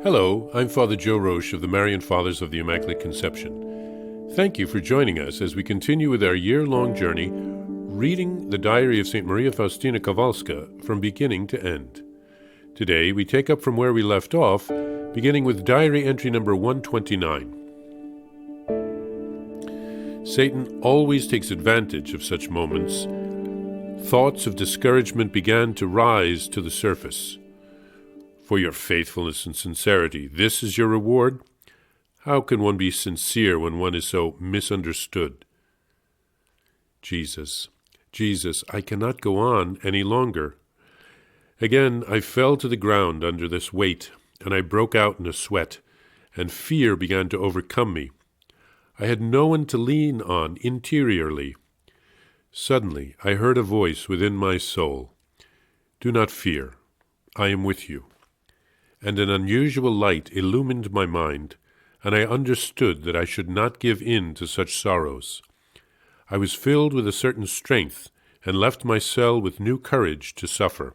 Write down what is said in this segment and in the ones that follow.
Hello, I'm Father Joe Roesch of the Marian Fathers of the Immaculate Conception. Thank you for joining us as we continue with our year-long journey reading the diary of St. Maria Faustina Kowalska from beginning to end. Today we take up from where we left off, beginning with diary entry number 129. Satan always takes advantage of such moments. Thoughts of discouragement began to rise to the surface. For your faithfulness and sincerity, this is your reward? How can one be sincere when one is so misunderstood? Jesus, I cannot go on any longer. Again, I fell to the ground under this weight, and I broke out in a sweat, and fear began to overcome me. I had no one to lean on interiorly. Suddenly, I heard a voice within my soul. Do not fear, I am with you. And an unusual light illumined my mind, and I understood that I should not give in to such sorrows. I was filled with a certain strength, and left my cell with new courage to suffer.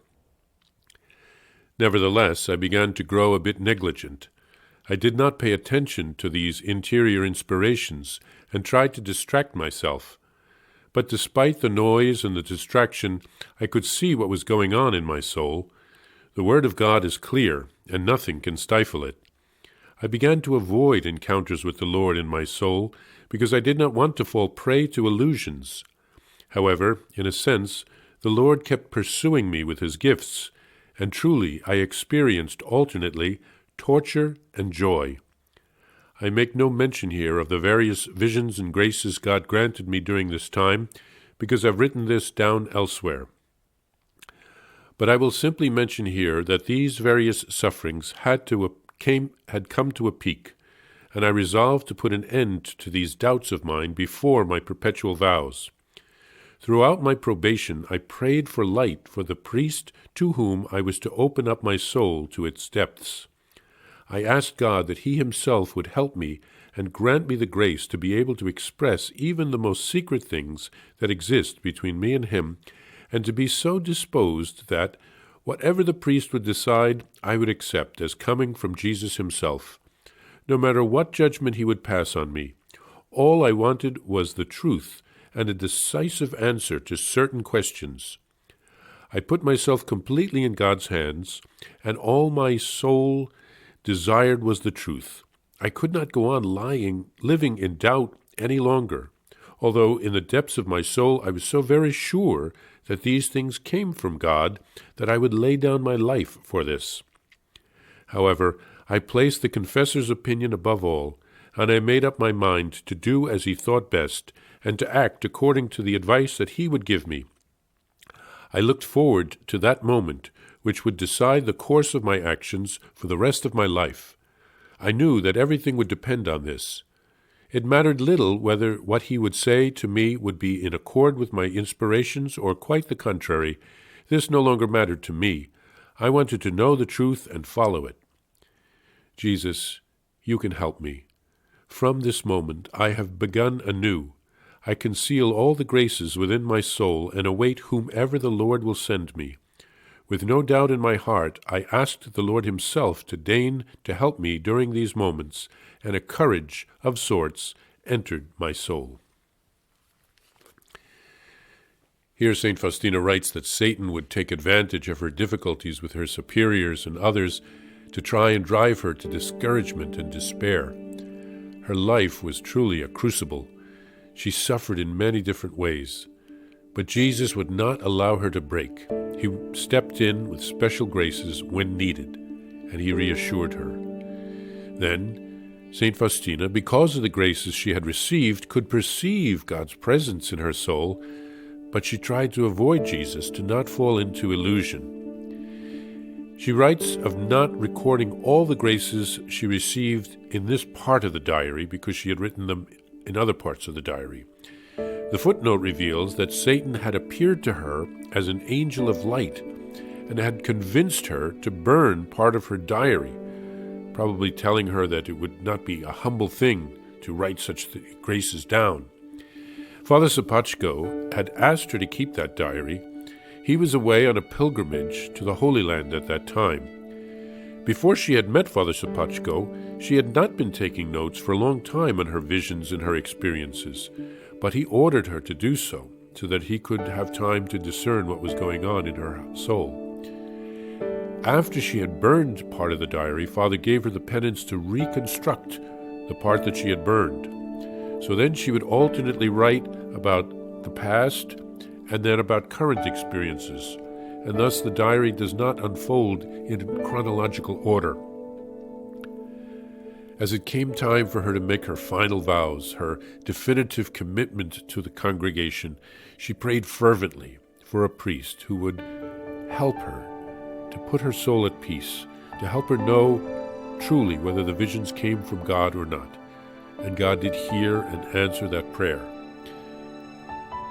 Nevertheless, I began to grow a bit negligent. I did not pay attention to these interior inspirations, and tried to distract myself. But despite the noise and the distraction, I could see what was going on in my soul. The Word of God is clear, and nothing can stifle it. I began to avoid encounters with the Lord in my soul, because I did not want to fall prey to illusions. However, in a sense, the Lord kept pursuing me with his gifts, and truly I experienced alternately torture and joy. I make no mention here of the various visions and graces God granted me during this time, because I've written this down elsewhere. But I will simply mention here that these various sufferings had come to a peak, and I resolved to put an end to these doubts of mine before my perpetual vows. Throughout my probation, I prayed for light for the priest to whom I was to open up my soul to its depths. I asked God that he himself would help me and grant me the grace to be able to express even the most secret things that exist between me and him, and to be so disposed that, whatever the priest would decide, I would accept as coming from Jesus himself. No matter what judgment he would pass on me, all I wanted was the truth and a decisive answer to certain questions. I put myself completely in God's hands, and all my soul desired was the truth. I could not go on living in doubt any longer, although in the depths of my soul I was so very sure that these things came from God that I would lay down my life for this. However, I placed the confessor's opinion above all, and I made up my mind to do as he thought best, and to act according to the advice that he would give me. I looked forward to that moment, which would decide the course of my actions for the rest of my life. I knew that everything would depend on this. It mattered little whether what he would say to me would be in accord with my inspirations or quite the contrary. This no longer mattered to me. I wanted to know the truth and follow it. Jesus, you can help me. From this moment I have begun anew. I conceal all the graces within my soul and await whomever the Lord will send me. With no doubt in my heart, I asked the Lord himself to deign to help me during these moments, and a courage of sorts entered my soul. Here St. Faustina writes that Satan would take advantage of her difficulties with her superiors and others to try and drive her to discouragement and despair. Her life was truly a crucible. She suffered in many different ways. But Jesus would not allow her to break. He stepped in with special graces when needed, and he reassured her. Then, St. Faustina, because of the graces she had received, could perceive God's presence in her soul, but she tried to avoid Jesus, to not fall into illusion. She writes of not recording all the graces she received in this part of the diary because she had written them in other parts of the diary. The footnote reveals that Satan had appeared to her as an angel of light and had convinced her to burn part of her diary, probably telling her that it would not be a humble thing to write such graces down. Father Sapachko had asked her to keep that diary. He was away on a pilgrimage to the Holy Land at that time. Before she had met Father Sapachko, she had not been taking notes for a long time on her visions and her experiences, but he ordered her to do so that he could have time to discern what was going on in her soul. After she had burned part of the diary, Father gave her the penance to reconstruct the part that she had burned. So then she would alternately write about the past and then about current experiences, and thus the diary does not unfold in chronological order. As it came time for her to make her final vows, her definitive commitment to the congregation, she prayed fervently for a priest who would help her to put her soul at peace, to help her know truly whether the visions came from God or not. And God did hear and answer that prayer.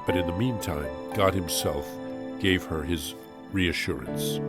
But in the meantime, God himself gave her his reassurance.